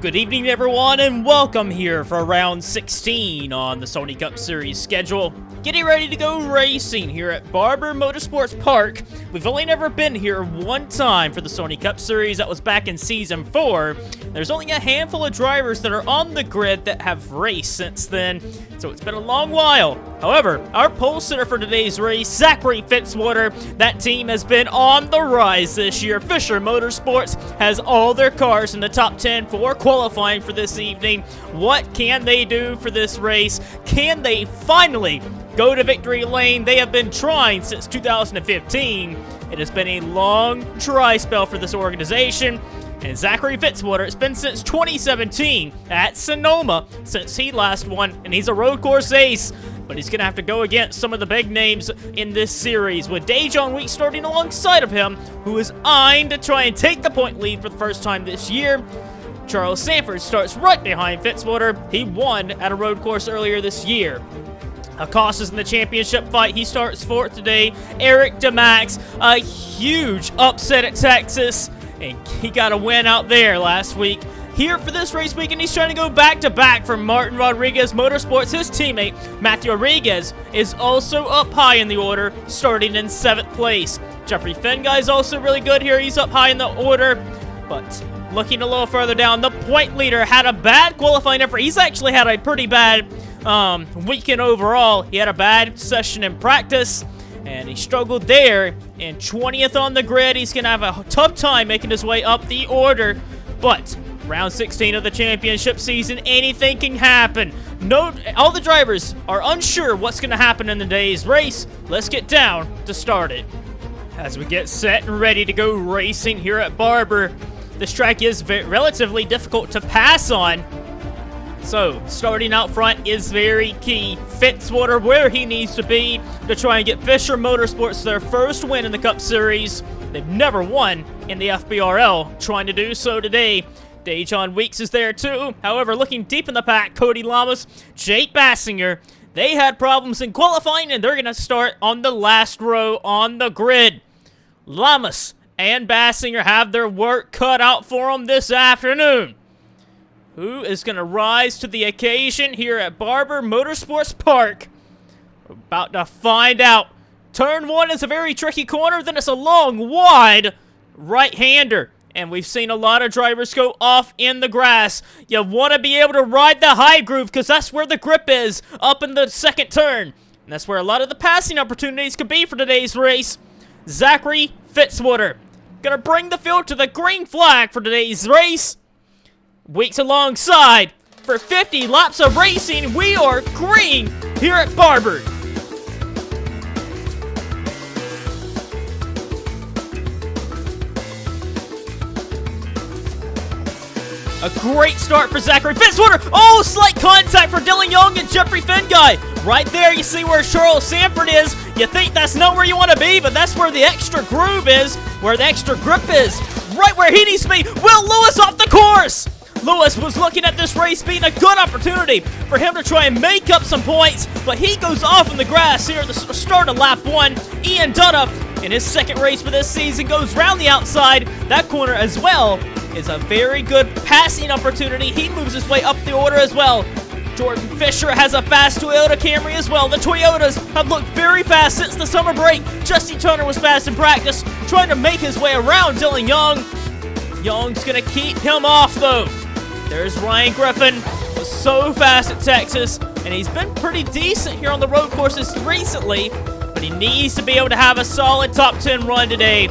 Good evening, everyone, and welcome here for round 16 on the Sony Cup Series schedule. Getting ready to go racing here at Barber Motorsports Park. We've only never been here one time for the Sony Cup Series. That was back in Season 4. There's only a handful of drivers that are on the grid that have raced since then, so it's been a long while. However, our pole sitter for today's race, Zachary Fitzwater, that team has been on the rise this year. Fisher Motorsports has all their cars in the top 10 for qualifying for this evening. What can they do for this race? Can they finally go to victory lane? They have been trying since 2015. It has been a long dry spell for this organization. And Zachary Fitzwater, it's been since 2017 at Sonoma since he last won, and he's a road course ace. But he's going to have to go against some of the big names in this series, with Dejon Weeks starting alongside of him, who is eyeing to try and take the point lead for the first time this year. Charles Sanford starts right behind Fitzwater. He won at a road course earlier this year. Acosta's in the championship fight. He starts fourth today. Eric DeMax, a huge upset at Texas, and he got a win out there last week. Here for this race weekend, he's trying to go back-to-back for Martin Rodriguez Motorsports. His teammate, Matthew Rodriguez, is also up high in the order, starting in 7th place. Jeffrey Fenguy is also really good here. He's up high in the order, but looking a little further down, the point leader had a bad qualifying effort. He's actually had a pretty bad weekend overall. He had a bad session in practice, and he struggled there. And 20th on the grid, he's going to have a tough time making his way up the order. But round 16 of the championship season, anything can happen. All the drivers are unsure what's going to happen in the day's race. Let's get down to start it. As we get set and ready to go racing here at Barber, this track is relatively difficult to pass on. So, starting out front is very key. Fitzwater where he needs to be to try and get Fisher Motorsports their first win in the Cup Series. They've never won in the FBRL, trying to do so today. Dejon Weeks is there too. However, looking deep in the pack, Cody Lamas, Jake Bassinger, they had problems in qualifying, and they're going to start on the last row on the grid. Lamas and Bassinger have their work cut out for them this afternoon. Who is going to rise to the occasion here at Barber Motorsports Park? We're about to find out. Turn 1 is a very tricky corner, then it's a long, wide right-hander. And we've seen a lot of drivers go off in the grass. You want to be able to ride the high groove, because that's where the grip is, up in the second turn. And that's where a lot of the passing opportunities could be for today's race. Zachary Fitzwater gonna bring the field to the green flag for today's race. Weeks alongside. For 50 laps of racing, we are green here at Barber. A great start for Zachary Fitzwater. Oh, slight contact for Dylan Young and Jeffrey Fenguy. Right there, you see where Charles Sanford is. You think that's not where you want to be, but that's where the extra groove is, where the extra grip is. Right where he needs to be. Will Lewis off the course. Lewis was looking at this race being a good opportunity for him to try and make up some points, but he goes off in the grass here at the start of lap 1. Ian Dunnup, in his second race for this season, goes round the outside. That corner as well is a very good passing opportunity. He moves his way up the order as well. Jordan Fisher has a fast Toyota Camry as well. The Toyotas have looked very fast since the summer break. Justin Turner was fast in practice, trying to make his way around Dylan Young. Young's going to keep him off, though. There's Ryan Griffin, was so fast at Texas, and he's been pretty decent here on the road courses recently, but he needs to be able to have a solid top 10 run today.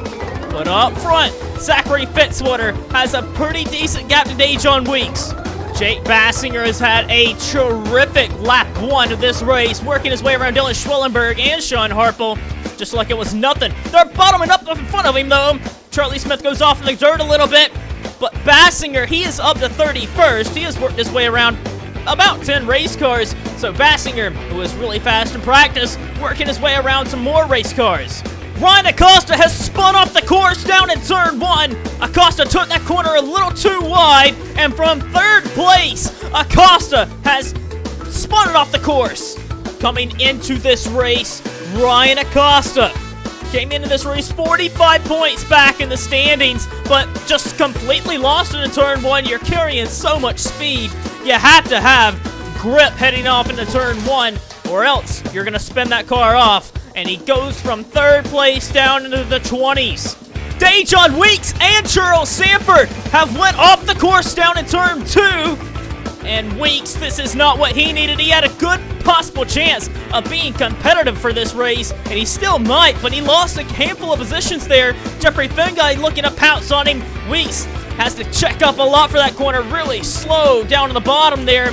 But up front, Zachary Fitzwater has a pretty decent gap to Dejon Weeks. Jake Bassinger has had a terrific lap 1 of this race, working his way around Dylan Schwellenberg and Sean Harple, just like it was nothing. They're bottoming up in front of him, though. Charlie Smith goes off in the dirt a little bit, but Bassinger, he is up to 31st. He has worked his way around about 10 race cars. So Bassinger, who is really fast in practice, working his way around some more race cars. Ryan Acosta has spun off the course down in turn 1. Acosta took that corner a little too wide, and from 3rd place, Acosta has spun it off the course. Coming into this race, Ryan Acosta came into this race 45 points back in the standings, but just completely lost it in turn 1. You're carrying so much speed. You have to have grip heading off into turn 1, or else you're going to spin that car off. And he goes from 3rd place down into the 20s. Dejon Weeks and Charles Sanford have went off the course down in turn 2. And Weeks, this is not what he needed. He had a good possible chance of being competitive for this race, and he still might, but he lost a handful of positions there. Jeffrey Finguy looking to pounce on him. Weeks has to check up a lot for that corner, really slow down to the bottom there.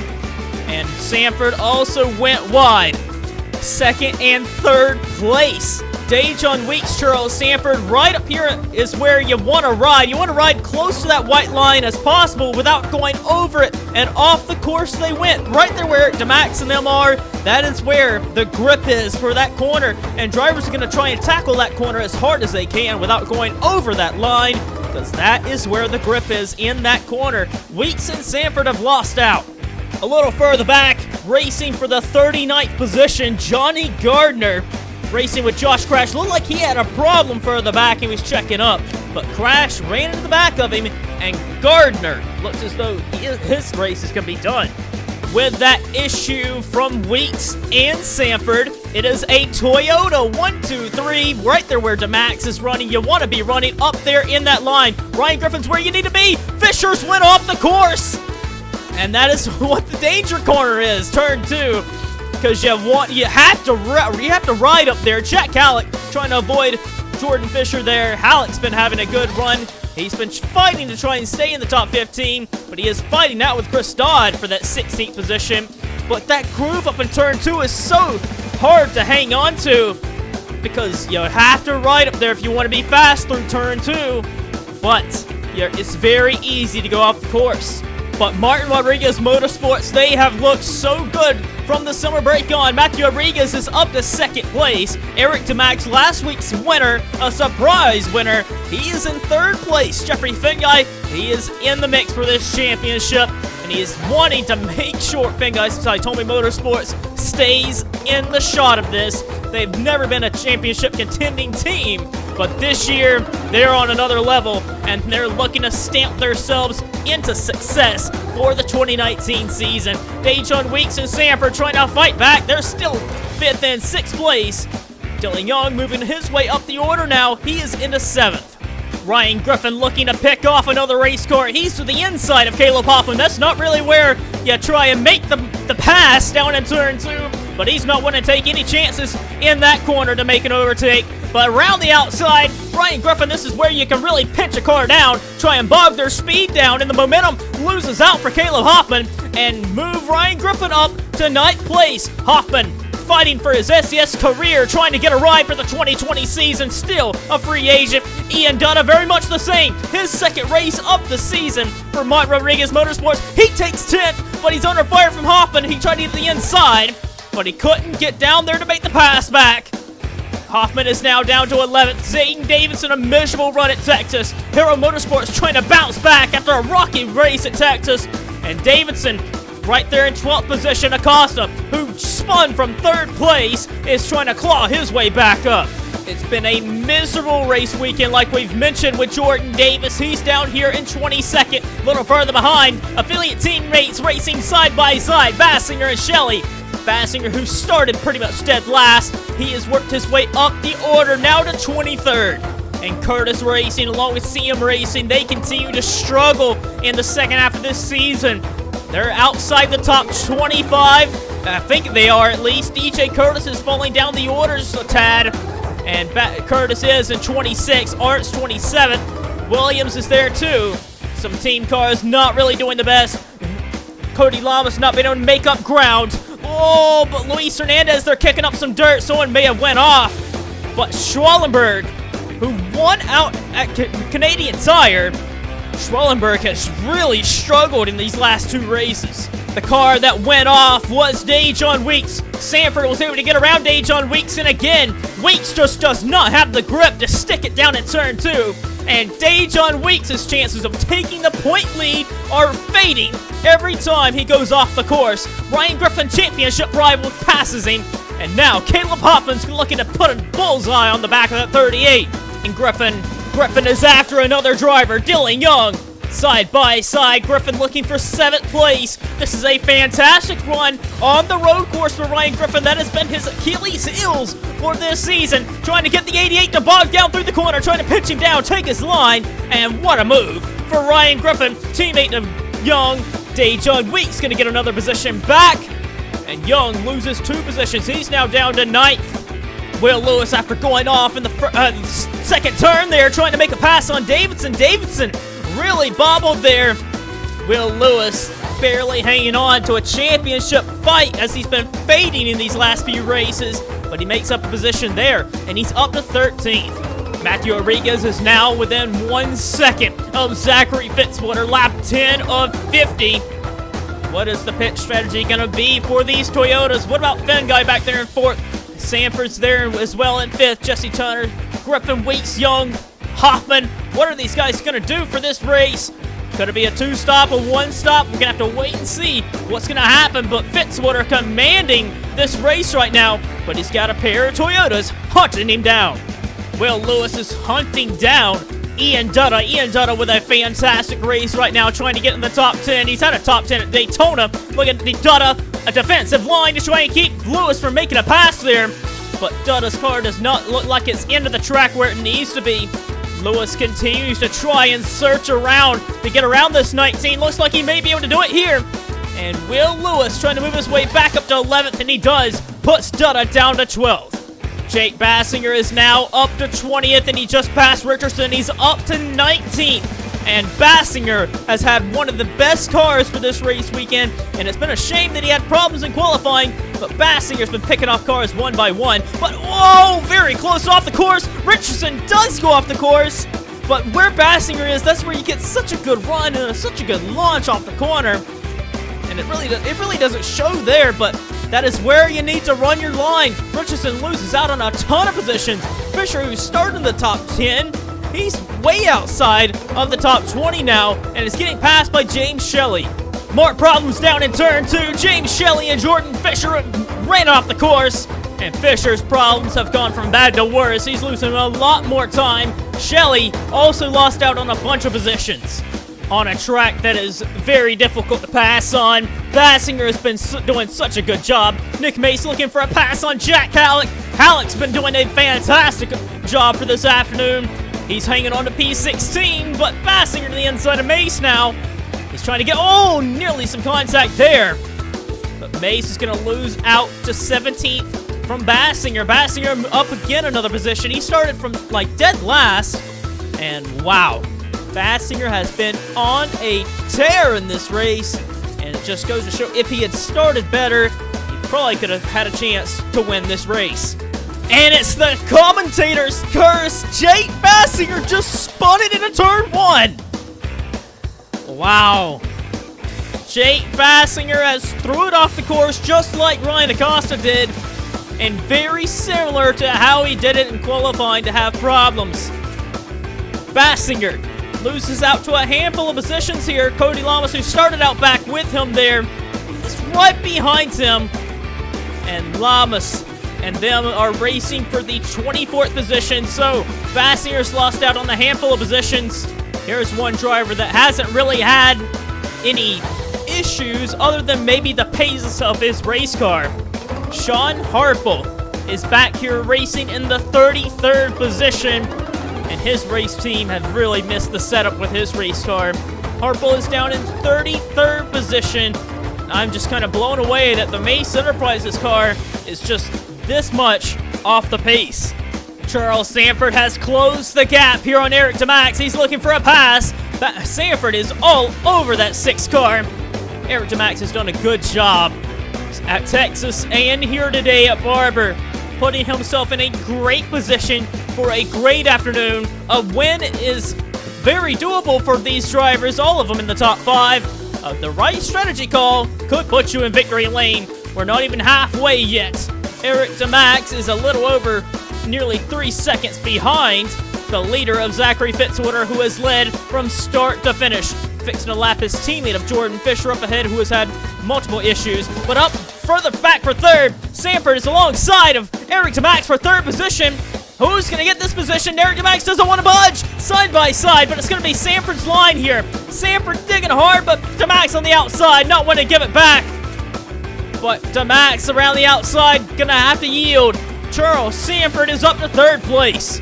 And Sanford also went wide. 2nd and 3rd place. Dejon Weeks, Charles Sanford, right up here is where you want to ride. You want to ride close to that white line as possible without going over it, and off the course they went. Right there where DeMax and them are, that is where the grip is for that corner, and drivers are going to try and tackle that corner as hard as they can without going over that line, because that is where the grip is in that corner. Weeks and Sanford have lost out. A little further back, racing for the 39th position, Johnny Gardner. Racing with Josh Crash. Looked like he had a problem further back. He was checking up, but Crash ran into the back of him, and Gardner looks as though his race is going to be done. With that issue from Weeks and Sanford, it is a Toyota 1, 2, 3, right there where DeMax is running. You want to be running up there in that line. Ryan Griffin's where you need to be. Fishers went off the course. And that is what the danger corner is, turn 2. Because you have to ride up there. Jack Halleck trying to avoid Jordan Fisher there. Halleck's been having a good run. He's been fighting to try and stay in the top 15, but he is fighting out with Chris Dodd for that 16th position. But that groove up in turn 2 is so hard to hang on to, because you have to ride up there if you want to be fast through turn 2. But it's very easy to go off the course. But Martin Rodriguez Motorsports, they have looked so good from the summer break on. Matthew Rodriguez is up to 2nd place. Eric DeMax, last week's winner, a surprise winner. He is in 3rd place. Jeffrey Finguy, he is in the mix for this championship, and he is wanting to make sure Finguy Saitomi Motorsports stays in the shot of this. They've never been a championship contending team, but this year they're on another level, and they're looking to stamp themselves into success for the 2019 season. Dejon Weeks and Sanford trying to fight back. They're still 5th and 6th place. Dylan Young moving his way up the order now. He is into 7th. Ryan Griffin looking to pick off another race car. He's to the inside of Caleb Hoffman. That's not really where you try and make the pass down in turn 2, but he's not wanting to take any chances in that corner to make an overtake. But around the outside, Ryan Griffin, this is where you can really pinch a car down, try and bog their speed down, and the momentum loses out for Caleb Hoffman, and move Ryan Griffin up to 9th place. Hoffman fighting for his SES career, trying to get a ride for the 2020 season, still a free agent. Ian Dutta, very much the same. His 2nd race of the season for Martin Rodriguez Motorsports. He takes 10th, but he's under fire from Hoffman. He tried to get the inside, but he couldn't get down there to make the pass back. Hoffman is now down to 11th. Zayden Davidson, a miserable run at Texas. Hero Motorsports trying to bounce back after a rocky race at Texas. And Davidson right there in 12th position. Acosta, who spun from 3rd place, is trying to claw his way back up. It's been a miserable race weekend like we've mentioned with Jordan Davis. He's down here in 22nd, a little further behind. Affiliate teammates racing side by side, Bassinger and Shelley. Bassinger, who started pretty much dead last, he has worked his way up the order now to 23rd. And Curtis Racing, along with CM Racing, they continue to struggle in the second half of this season. They're outside the top 25. I think they are, at least. DJ Curtis is falling down the orders a tad. And Curtis is in 26. Art's 27th. Williams is there too. Some team cars not really doing the best. Cody Lamas not being able to make up ground. Oh, but Luis Hernandez, they're kicking up some dirt. Someone may have went off. But Schwallenberg, who won out at Canadian Tire, Schwallenberg has really struggled in these last 2 races. The car that went off was Dejon Weeks. Sanford was able to get around Dejon Weeks, and again, Weeks just does not have the grip to stick it down in turn 2. And Dejon Weeks' chances of taking the point lead are fading every time he goes off the course. Ryan Griffin, championship rival, passes him. And now Caleb Hoffman's looking to put a bullseye on the back of that 38. And Griffin is after another driver, Dylan Young. Side by side, Griffin looking for 7th place. This is a fantastic run on the road course for Ryan Griffin. That has been his Achilles heels for this season. Trying to get the 88 to bog down through the corner, trying to pitch him down, take his line. And what a move for Ryan Griffin, teammate of Young. Dae-Jung Week's going to get another position back. And Young loses 2 positions. He's now down to 9th. Will Lewis, after going off in the second turn there, trying to make a pass on Davidson. Davidson really bobbled there. Will Lewis barely hanging on to a championship fight as he's been fading in these last few races, but he makes up a position there, and he's up to 13th. Matthew Rodriguez is now within 1 second of Zachary Fitzwater, lap 10 of 50. What is the pit strategy going to be for these Toyotas? What about Finn Guy back there in 4th? Sanford's there as well in 5th. Jesse Turner, Griffin, Weeks, Young, Hoffman. What are these guys going to do for this race? Could it be a 2-stop, a 1-stop? We're going to have to wait and see what's going to happen. But Fitzwater commanding this race right now. But he's got a pair of Toyotas hunting him down. Will Lewis is hunting down Ian Dutta. Ian Dutta with a fantastic race right now, trying to get in the top 10. He's had a top 10 at Daytona. Look at the Dutta, a defensive line to try and keep Lewis from making a pass there. But Dutta's car does not look like it's into the track where it needs to be. Lewis continues to try and search around to get around this 19. Looks like he may be able to do it here. And Will Lewis trying to move his way back up to 11th, and he does. Puts Dutta down to 12th. Jake Bassinger is now up to 20th, and he just passed Richardson. He's up to 19th. And Bassinger has had one of the best cars for this race weekend, and it's been a shame that he had problems in qualifying, but Bassinger's been picking off cars one by one. But, whoa, very close off the course. Richardson does go off the course, but where Bassinger is, that's where you get such a good run and such a good launch off the corner. And it really doesn't show there, but that is where you need to run your line. Richardson loses out on a ton of positions. Fisher, who started in the top 10, he's way outside of the top 20 now, and is getting passed by James Shelley. More problems down in turn 2. James Shelley and Jordan Fisher ran off the course, and Fisher's problems have gone from bad to worse. He's losing a lot more time. Shelley also lost out on a bunch of positions on a track that is very difficult to pass on. Bassinger has been doing such a good job. Nick Mace looking for a pass on Jack Halleck. Halleck's been doing a fantastic job for this afternoon. He's hanging on to P16, but Bassinger to the inside of Mace now. He's trying to get, nearly some contact there. But Mace is going to lose out to 17th from Bassinger. Bassinger up again another position. He started from, dead last. And, wow. Bassinger has been on a tear in this race. And it just goes to show, if he had started better, he probably could have had a chance to win this race. And it's the commentator's curse. Jake Bassinger just spun it into turn 1. Wow. Jake Bassinger has threw it off the course just like Ryan Acosta did. And very similar to how he did it in qualifying to have problems. Bassinger loses out to a handful of positions here. Cody Lamas, who started out back with him there, is right behind him. And Lamas and them are racing for the 24th position. So Bassinger's lost out on a handful of positions. Here's one driver that hasn't really had any issues other than maybe the pace of his race car. Sean Harple is back here racing in the 33rd position, and his race team has really missed the setup with his race car. Harple is down in 33rd position. I'm just kind of blown away that the Mace Enterprises car is just this much off the pace. Charles Sanford has closed the gap here on Eric DeMax. He's looking for a pass. Sanford is all over that 6 car. Eric DeMax has done a good job at Texas and here today at Barber, putting himself in a great position for a great afternoon. A win is very doable for these drivers, all of them in the top 5. The right strategy call could put you in victory lane. We're not even halfway yet. Eric DeMax is a little over nearly 3 seconds behind the leader of Zachary Fitzwater, who has led from start to finish. fixing to lap his teammate of Jordan Fisher up ahead, who has had multiple issues. But up further back for third, Sanford is alongside of Eric DeMax for third position. Who's going to get this position? Eric DeMax doesn't want to budge. Side by side, but it's going to be Sanford's line here. Sanford digging hard, but DeMax on the outside, not wanting to give it back. But DeMax around the outside, going to have to yield. Charles Sanford is up to third place.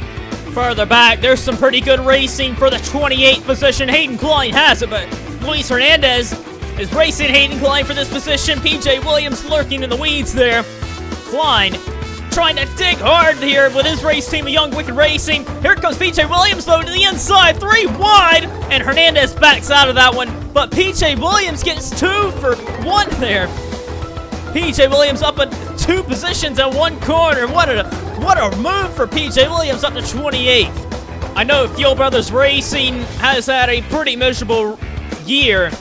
Further back, there's some pretty good racing for the 28th position. Hayden Klein has it, but Luis Hernandez is racing Hayden Klein for this position. PJ Williams lurking in the weeds there. Klein trying to dig hard here with his race team, the Young Wicked Racing. Here comes PJ Williams, though, to the inside, 3 wide, and Hernandez backs out of that one. But PJ Williams gets 2 for 1 there. PJ Williams up in 2 positions in 1 corner. What a move for PJ Williams up to 28th. I know Fuel Brothers Racing has had a pretty miserable year,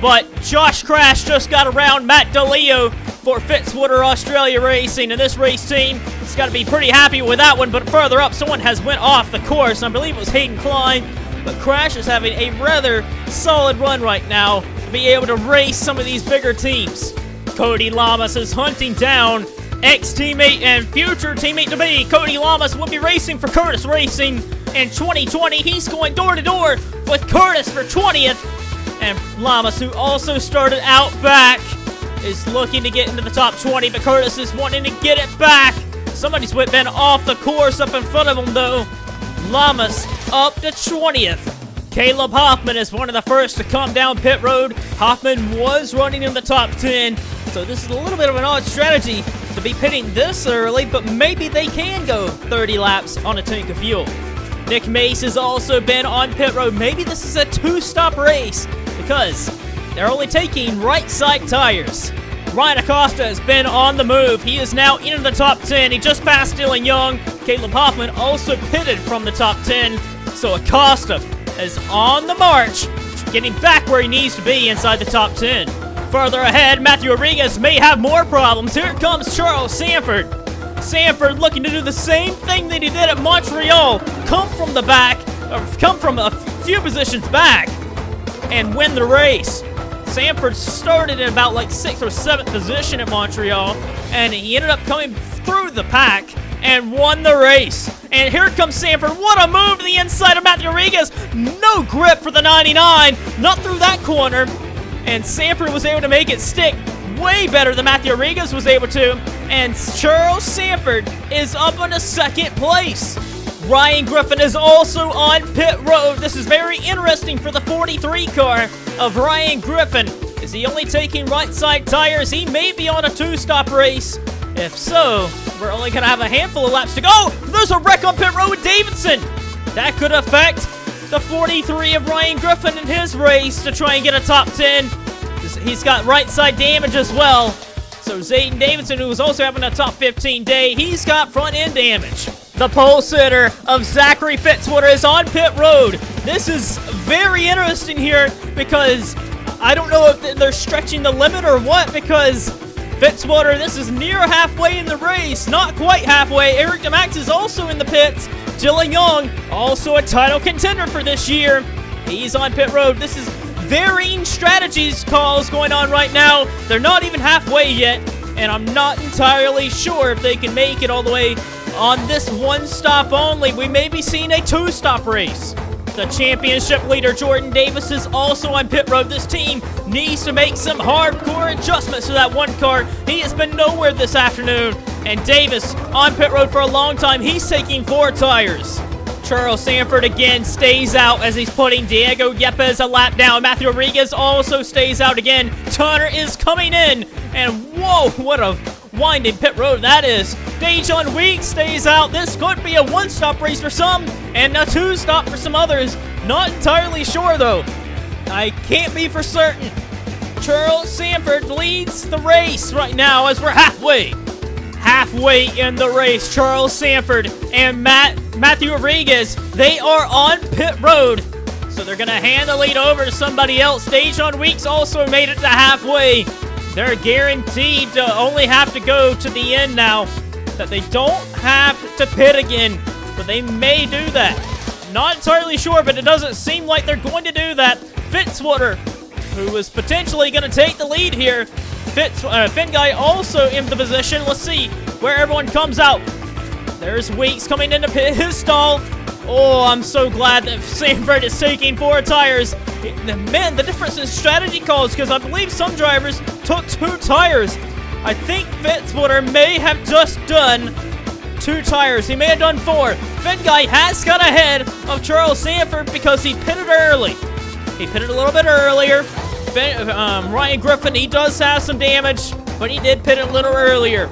but Josh Crash just got around Matt DeLeo for Fitzwater Australia Racing, and this race team has got to be pretty happy with that one. But further up, someone has went off the course. I believe it was Hayden Klein, but Crash is having a rather solid run right now to be able to race some of these bigger teams. Cody Lamas is hunting down ex-teammate and future teammate-to-be. Cody Lamas will be racing for Curtis Racing in 2020. He's going door-to-door with Curtis for 20th. And Lamas, who also started out back, is looking to get into the top 20, but Curtis is wanting to get it back. Somebody's been off the course up in front of him, though. Lamas up to 20th. Caleb Hoffman is one of the first to come down pit road. Hoffman was running in the top 10, so this is a little bit of an odd strategy to be pitting this early, but maybe they can go 30 laps on a tank of fuel. Nick Mace has also been on pit road. Maybe this is a 2-stop race because they're only taking right side tires. Ryan Acosta has been on the move. He is now into the top 10. He just passed Dylan Young. Caleb Hoffman also pitted from the top 10. So Acosta is on the march, getting back where he needs to be inside the top 10. Further ahead, Matthew Rodriguez may have more problems. Here comes Charles Sanford. Sanford looking to do the same thing that he did at Montreal. Come from the back, or come from a few positions back, and win the race. Sanford started in about like 6th or 7th position at Montreal, and he ended up coming through the pack and won the race. And here comes Sanford. What a move to the inside of Matthew Rodriguez. No grip for the 99. Not through that corner. And Sanford was able to make it stick way better than Matthew Rodriguez was able to. And Charles Sanford is up on a 2nd place. Ryan Griffin is also on pit road. This is very interesting for the 43 car of Ryan Griffin. Is he only taking right side tires? He may be on a 2-stop race. If so, we're only going to have a handful of laps to go. There's a wreck on pit road with Davidson. That could affect the 43 of Ryan Griffin in his race to try and get a top 10. He's got right side damage as well. So Zayden Davidson, who was also having a top 15 day, he's got front end damage. The pole sitter of Zachary Fitzwater is on pit road. This is very interesting here because I don't know if they're stretching the limit or what, because Fitzwater, this is near halfway in the race. Not quite halfway. Eric DeMax is also in the pits. Dylan Young, also a title contender for this year. He's on pit road. This is varying strategies calls going on right now. They're not even halfway yet, and I'm not entirely sure if they can make it all the way on this 1-stop only. We may be seeing a 2-stop race. The championship leader, Jordan Davis, is also on pit road. This team needs to make some hardcore adjustments to that 1 car. He has been nowhere this afternoon. And Davis on pit road for a long time. He's taking 4 tires. Charles Sanford again stays out as he's putting Diego Yepes a lap down. Matthew Rodriguez also stays out again. Turner is coming in. And whoa, what a winding pit road that is. Dejon Weeks stays out. This could be a 1-stop race for some and a 2-stop for some others. Not entirely sure though. I can't be for certain. Charles Sanford leads the race right now as we're halfway in the race. Charles Sanford and Matthew Rodriguez, they are on pit road. So they're going to hand the lead over to somebody else. Dejon Weeks also made it to halfway. They're guaranteed to only have to go to the end now. That they don't have to pit again. But they may do that. Not entirely sure, but it doesn't seem like they're going to do that. Fitzwater, who was potentially going to take the lead here. Finn Guy also in the position. Let's see where everyone comes out. There's Weeks coming into his stall. Oh, I'm so glad that Sanford is taking 4 tires. Man, the difference in strategy calls, because I believe some drivers took 2 tires. I think Fitzwater may have just done 2 tires. He may have done 4. Finn Guy has got ahead of Charles Sanford because he pitted early. He pitted a little bit earlier. Ryan Griffin, he does have some damage, but he did pit a little earlier.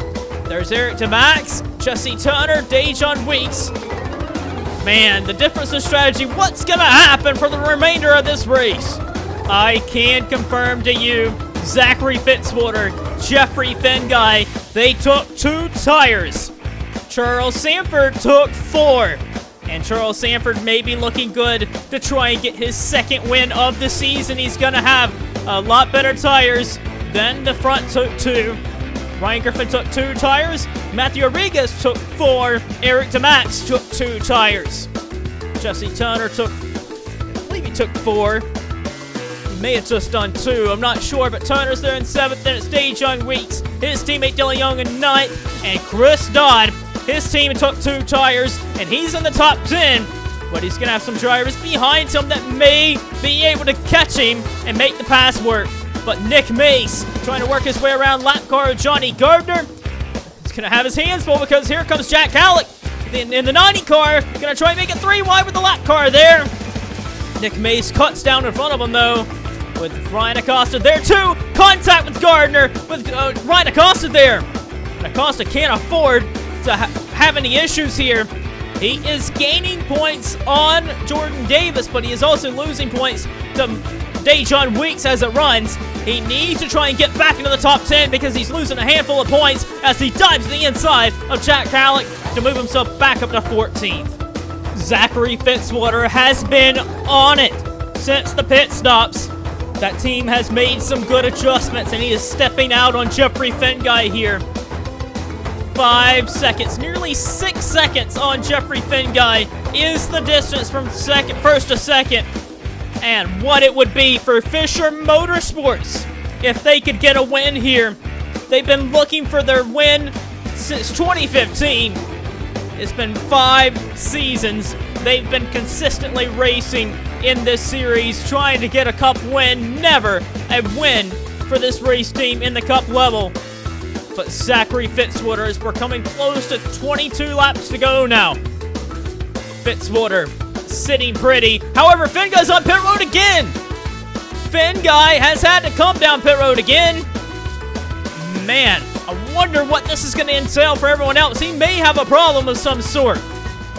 There's Eric DeMax, Jesse Turner, Dejon Weeks. Man, the difference in strategy, what's going to happen for the remainder of this race? I can confirm to you, Zachary Fitzwater, Jeffrey Finn Guy, they took 2 tires. Charles Sanford took 4. And Charles Sanford may be looking good to try and get his 2nd win of the season. He's going to have a lot better tires than the front took 2. Ryan Griffin took 2 tires. Matthew Rodriguez took 4. Eric DeMax took 2 tires. Jesse Turner took, I believe he took 4. He may have just done 2. I'm not sure, but Turner's there in 7th. Then it's Dejon Weeks. His teammate Dylan Young in 9th. And Chris Dodd, his team took 2 tires. And he's in the top 10. But he's going to have some drivers behind him that may be able to catch him and make the pass work. But Nick Mace trying to work his way around lap car Johnny Gardner. He's going to have his hands full because here comes Jack Halleck in the 90 car. Going to try and make it 3 wide with the lap car there. Nick Mace cuts down in front of him though with Ryan Acosta there too. Contact with Gardner with Ryan Acosta there. And Acosta can't afford to have any issues here. He is gaining points on Jordan Davis, but he is also losing points to Dejon Weeks as it runs. He needs to try and get back into the top 10 because he's losing a handful of points as he dives to the inside of Jack Halleck to move himself back up to 14th. Zachary Fitzwater has been on it since the pit stops. That team has made some good adjustments, and he is stepping out on Jeffrey Finn Guy here. 5 seconds, nearly 6 seconds on Jeffrey Finn Guy is the distance from first to second. And what it would be for Fisher Motorsports if they could get a win here. They've been looking for their win since 2015. It's been 5 seasons. They've been consistently racing in this series, trying to get a cup win. Never a win for this race team in the cup level. But Zachary Fitzwater, as we're coming close to 22 laps to go now. Fitzwater sitting pretty. However, Finn Guy's on pit road again. Finn Guy has had to come down pit road again. Man, I wonder what this is going to entail for everyone else. He may have a problem of some sort.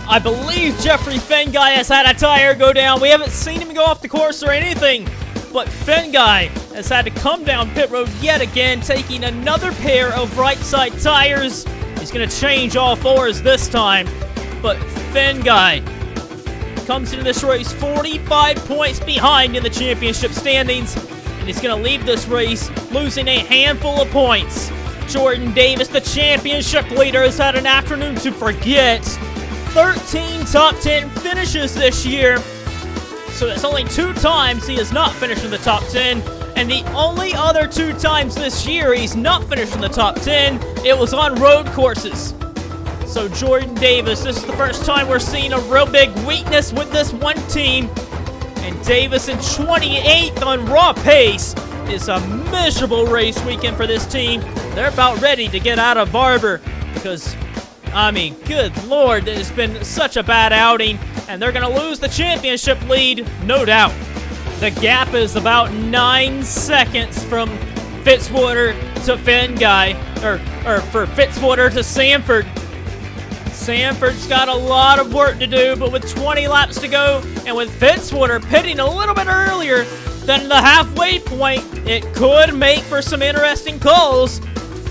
I believe Jeffrey Finn Guy has had a tire go down. We haven't seen him go off the course or anything. But Finn Guy has had to come down pit road yet again, taking another pair of right side tires. He's going to change all 4s this time. But Finn Guy comes into this race 45 points behind in the championship standings. And he's going to leave this race losing a handful of points. Jordan Davis, the championship leader, has had an afternoon to forget. 13 top 10 finishes this year. So that's only 2 times he has not finished in the top 10. And the only other 2 times this year he's not finished in the top 10, it was on road courses. So Jordan Davis, this is the first time we're seeing a real big weakness with this one team. And Davis in 28th on raw pace. Is a miserable race weekend for this team. They're about ready to get out of Barber because, I mean, good Lord, it has been such a bad outing, and they're going to lose the championship lead, no doubt. The gap is about 9 seconds from Fitzwater to Finn Guy, or for Fitzwater to Sanford. Sanford's got a lot of work to do, but with 20 laps to go, and with Fitzwater pitting a little bit earlier than the halfway point, it could make for some interesting calls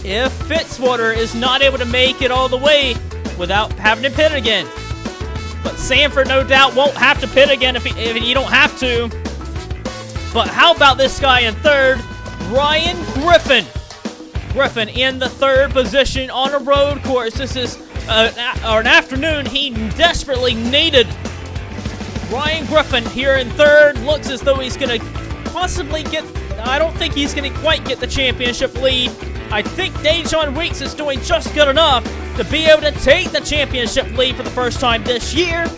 if Fitzwater is not able to make it all the way without having to pit again. But Sanford no doubt won't have to pit again if you don't have to. But how about this guy in 3rd? Ryan Griffin. Griffin in the 3rd position on a road course. This is an afternoon he desperately needed Ryan Griffin here in third. Looks as though he's going to possibly get... I don't think he's going to quite get the championship lead. I think Dejon Weeks is doing just good enough to be able to take the championship lead for the first time this year.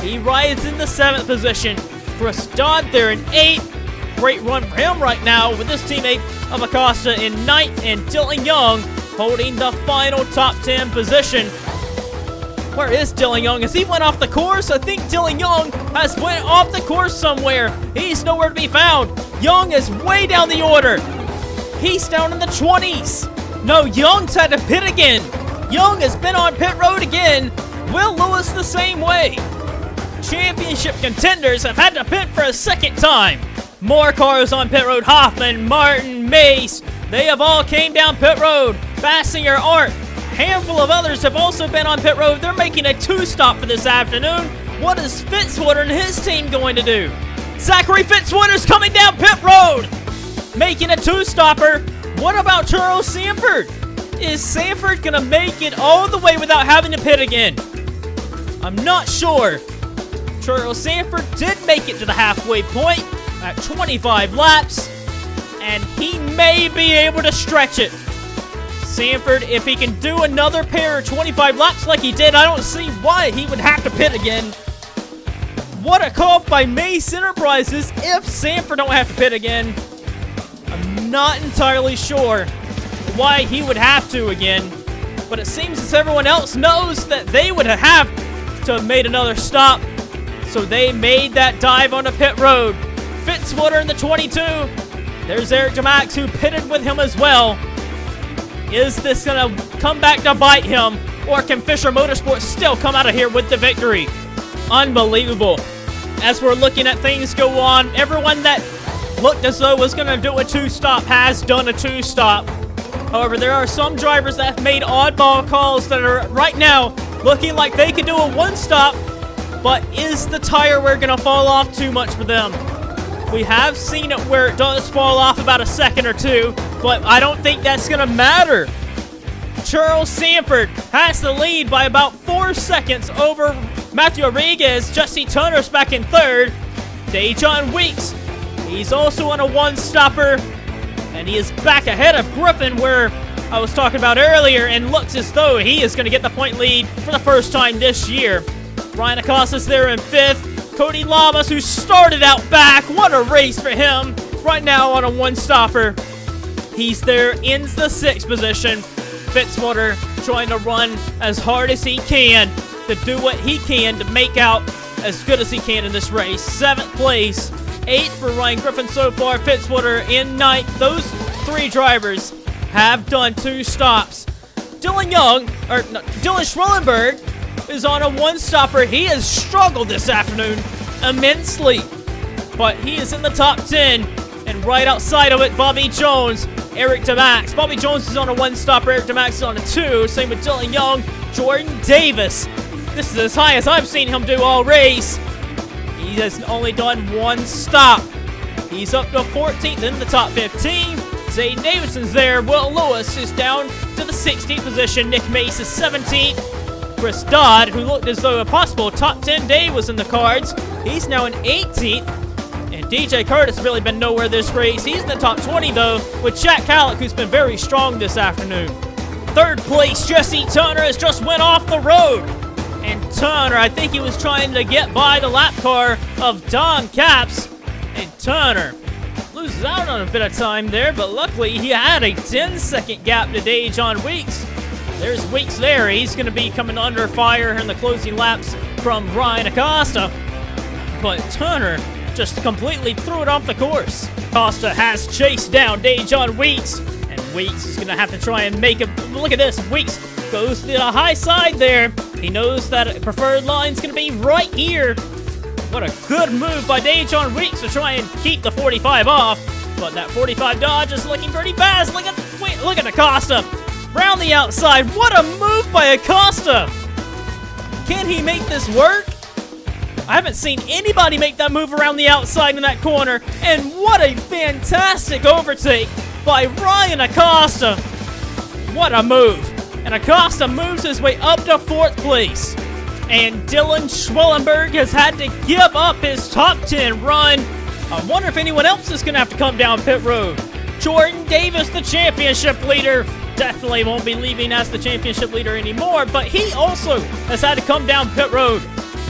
He rides in the 7th position. Chris Dodd there in 8th. Great run for him right now with his teammate of Acosta in 9th and Dylan Young holding the final top 10 position. Where is Dylan Young? Has he went off the course? I think Dylan Young has went off the course somewhere. He's nowhere to be found. Young is way down the order. He's down in the 20s. No, Young's had to pit again. Young has been on pit road again. Will Lewis the same way. Championship contenders have had to pit for a second time. More cars on pit road. Hoffman, Martin, Mace. They have all came down pit road. Bassinger, Art. Handful of others have also been on pit road. They're making a 2-stop for this afternoon. What is Fitzwater and his team going to do? Zachary Fitzwater's coming down pit road, making a 2-stopper. What about Charles Sanford? Is Sanford gonna make it all the way without having to pit again? I'm not sure. Charles Sanford did make it to the halfway point at 25 laps, and he may be able to stretch it. Sanford, if he can do another pair of 25 laps like he did, I don't see why he would have to pit again. What a call by Mace Enterprises if Sanford don't have to pit again. I'm not entirely sure why he would have to again, but it seems as everyone else knows that they would have to have made another stop, so they made that dive on the pit road. Fitzwater in the 22. There's Eric DeMax who pitted with him as well. Is this going to come back to bite him, or can Fisher Motorsports still come out of here with the victory? Unbelievable. As we're looking at things go on, everyone that looked as though was going to do a 2-stop has done a 2-stop. However, there are some drivers that have made oddball calls that are right now looking like they could do a 1-stop, but is the tire wear going to fall off too much for them? We have seen it where it does fall off about a second or two, but I don't think that's going to matter. Charles Sanford has the lead by about 4 seconds over Matthew Rodriguez. Jesse Turner's back in third. Dejon Weeks, he's also on a 1-stopper, and he is back ahead of Griffin, where I was talking about earlier, and looks as though he is going to get the point lead for the first time this year. Ryan Acosta's there in 5th. Cody Lamas, who started out back. What a race for him. Right now on a 1-stopper. He's there in the 6th position. Fitzwater trying to run as hard as he can to do what he can to make out as good as he can in this race. 7th place. 8th for Ryan Griffin so far. Fitzwater in 9th. Those 3 drivers have done 2 stops. Dylan Schwellenberg is on a 1-stopper. He has struggled this afternoon immensely, but he is in the top 10, and right outside of it, Bobby Jones, Eric DeMax. Bobby Jones is on a 1-stopper, Eric DeMax is on a 2, same with Dylan Young. Jordan Davis, this is as high as I've seen him do all race. He has only done 1 stop. He's up to 14th in the top 15. Zayden Davidson's there. Will Lewis is down to the 16th position. Nick Mace is 17th. Chris Dodd, who looked as though a possible top 10 day was in the cards, he's now in 18th. And DJ Curtis has really been nowhere this race. He's in the top 20, though, with Jack Halleck, who's been very strong this afternoon. 3rd place, Jesse Turner has just went off the road. And Turner, I think he was trying to get by the lap car of Don Capps. And Turner loses out on a bit of time there, but luckily he had a 10-second gap to Dejon Weeks. There's Weeks there. He's going to be coming under fire in the closing laps from Ryan Acosta. But Turner just completely threw it off the course. Acosta has chased down Dejon Weeks, and Weeks is going to have to try and make him. Look at this. Weeks goes to the high side there. He knows that a preferred line is going to be right here. What a good move by Dejon Weeks to try and keep the 45 off. But that 45 Dodge is looking pretty fast. Look at Acosta. Round the outside. What a move by Acosta. Can he make this work? I haven't seen anybody make that move around the outside in that corner. And what a fantastic overtake by Ryan Acosta. What a move. And Acosta moves his way up to 4th place. And Dylan Schwellenberg has had to give up his top 10 run. I wonder if anyone else is going to have to come down pit road. Jordan Davis, the championship leader, definitely won't be leaving as the championship leader anymore, but he also has had to come down pit road.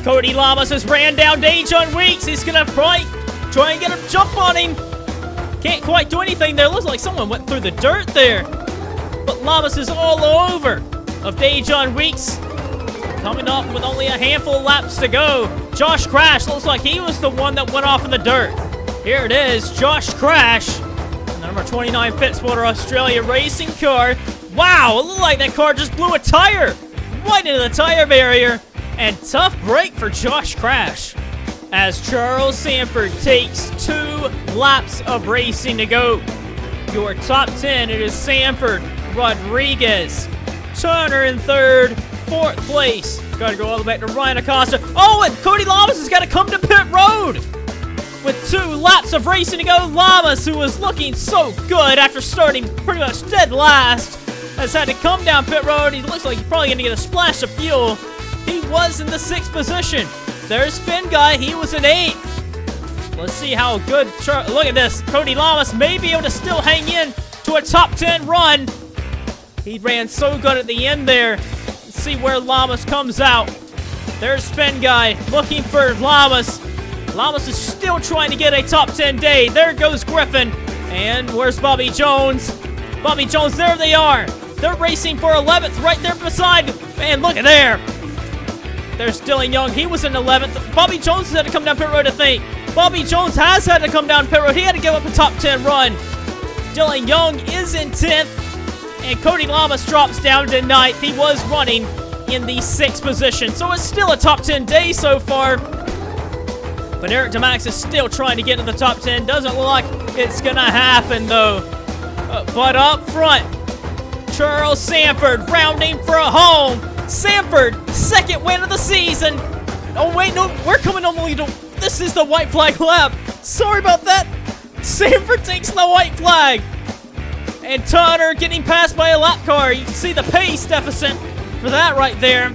Cody Lamas has ran down Dejon Weeks. He's going to probably try and get a jump on him. Can't quite do anything there. Looks like someone went through the dirt there. But Lamas is all over of Dejon Weeks. Coming up with only a handful of laps to go. Josh Crash looks like he was the one that went off in the dirt. Here it is, Josh Crash. The number 29 Pit Spotter Australia racing car. Wow, it looked like that car just blew a tire right into the tire barrier. And tough break for Josh Crash, as Charles Sanford takes 2 laps of racing to go. Your top 10, it is Sanford, Rodriguez, Turner in 3rd, 4th place. Got to go all the way back to Ryan Acosta. Oh, and Cody Lamas has got to come to pit road. With 2 laps of racing to go, Lamas, who was looking so good after starting pretty much dead last, has had to come down pit road. He looks like he's probably going to get a splash of fuel. He was in the 6th position. There's Finn Guy. He was in 8th. Let's see how good. Look at this. Cody Lamas may be able to still hang in to a top 10 run. He ran so good at the end there. Let's see where Lamas comes out. There's Finn Guy looking for Lamas. Lamas is still trying to get a top 10 day. There goes Griffin. And where's Bobby Jones? Bobby Jones, there they are. They're racing for 11th right there beside. And look at there. There's Dylan Young. He was in 11th. Bobby Jones has had to come down pit road, I think. Bobby Jones has had to come down pit road. He had to give up a top 10 run. Dylan Young is in 10th. And Cody Lamas drops down to 9th. He was running in the 6th position. So it's still a top 10 day so far. But Eric DeMax is still trying to get into the top 10. Doesn't look like it's going to happen, though. But up front, Charles Sanford rounding for a home. Sanford, 2nd win of the season. Oh, wait, no, we're coming only to... This is the white flag lap. Sorry about that. Sanford takes the white flag. And Turner getting passed by a lap car. You can see the pace deficit for that right there.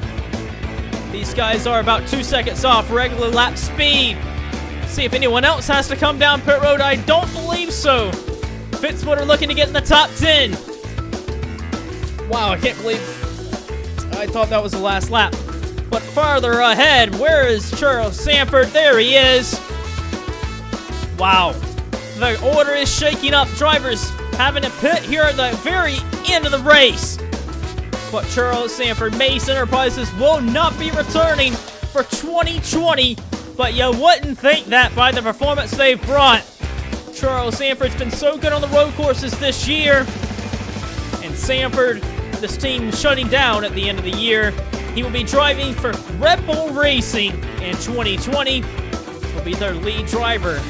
These guys are about 2 seconds off regular lap speed. See if anyone else has to come down pit road. I don't believe so. Fitzwater looking to get in the top 10. Wow, I can't believe I thought that was the last lap. But farther ahead, where is Charles Sanford? There he is. Wow. The order is shaking up. Drivers having a pit here at the very end of the race. But Charles Sanford, Mace Enterprises will not be returning for 2020. But you wouldn't think that by the performance they've brought. Charles Sanford's been so good on the road courses this year. And Sanford, this team shutting down at the end of the year. He will be driving for Red Bull Racing in 2020. Will be their lead driver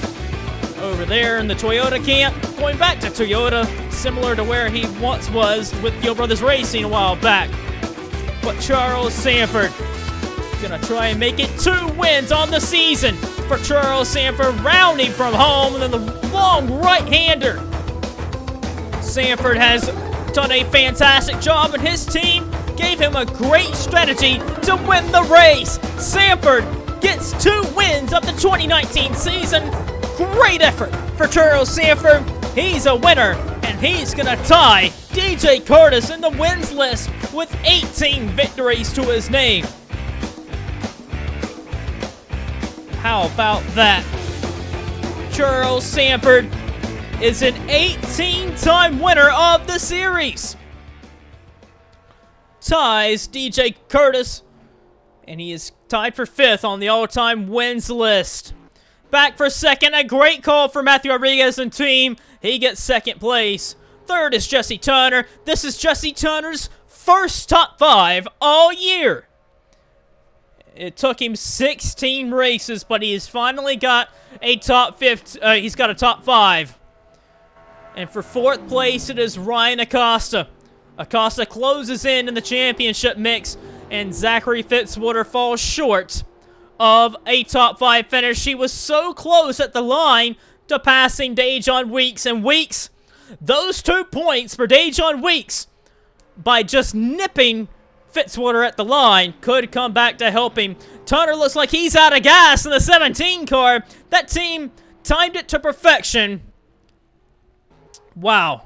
over there in the Toyota camp. Going back to Toyota, similar to where he once was with Yo Brothers Racing a while back. But Charles Sanford gonna try and make it 2 wins on the season for Charles Sanford, rounding from home, and then the long right-hander. Sanford has done a fantastic job, and his team gave him a great strategy to win the race. Sanford gets 2 wins of the 2019 season. Great effort for Charles Sanford. He's a winner, and he's gonna tie DJ Curtis in the wins list with 18 victories to his name. How about that? Charles Sanford is an 18-time winner of the series. Ties DJ Curtis, and he is tied for 5th on the all-time wins list. Back for 2nd, a great call for Matthew Rodriguez and team. He gets 2nd place. 3rd is Jesse Turner. This is Jesse Turner's first top 5 all year. It took him 16 races, but he's finally got a top 5. He's got a top 5. And for 4th place, it is Ryan Acosta. Acosta closes in the championship mix, and Zachary Fitzwater falls short of a top 5 finish. He was so close at the line to passing Dejon Weeks, and Weeks, those 2 points for Dejon Weeks by just nipping Fitzwater at the line could come back to help him. Turner looks like he's out of gas in the 17 car. That team timed it to perfection. Wow.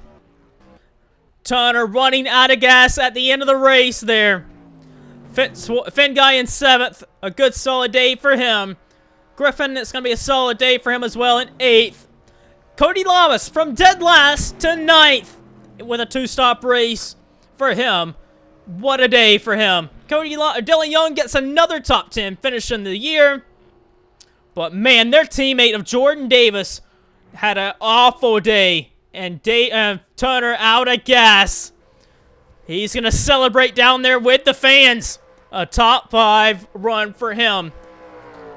Turner running out of gas at the end of the race there. Finn Guy in 7th. A good solid day for him. Griffin, it's going to be a solid day for him as well in 8th. Cody Lamas from dead last to 9th with a 2-stop race for him. What a day for him. Dylan Young gets another top 10 finish in the year. But man, their teammate of Jordan Davis had an awful day. And Turner out of gas. He's going to celebrate down there with the fans. A top 5 run for him.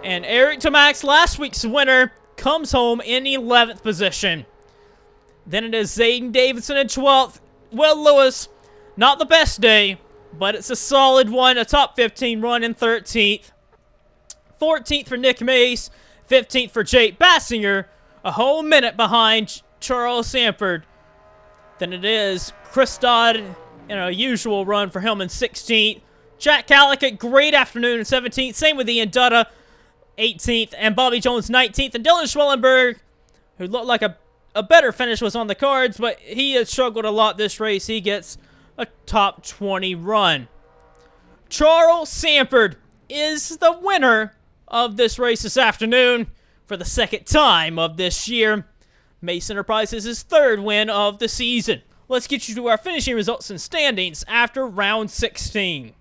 And Eric Tomax, last week's winner, comes home in 11th position. Then it is Zayden Davidson in 12th. Will Lewis, not the best day, but it's a solid one. A top 15 run in 13th. 14th for Nick Mace. 15th for Jake Bassinger. A whole minute behind Charles Sanford. Then it is Chris Dodd in a usual run for him in 16th. Jack Calicut, great afternoon in 17th. Same with Ian Dutta, 18th. And Bobby Jones, 19th. And Dylan Schwellenberg, who looked like a better finish was on the cards, but he has struggled a lot this race. He gets a top 20 run. Charles Sanford is the winner of this race this afternoon for the 2nd time of this year. Mace Enterprises' his 3rd win of the season. Let's get you to our finishing results and standings after round 16.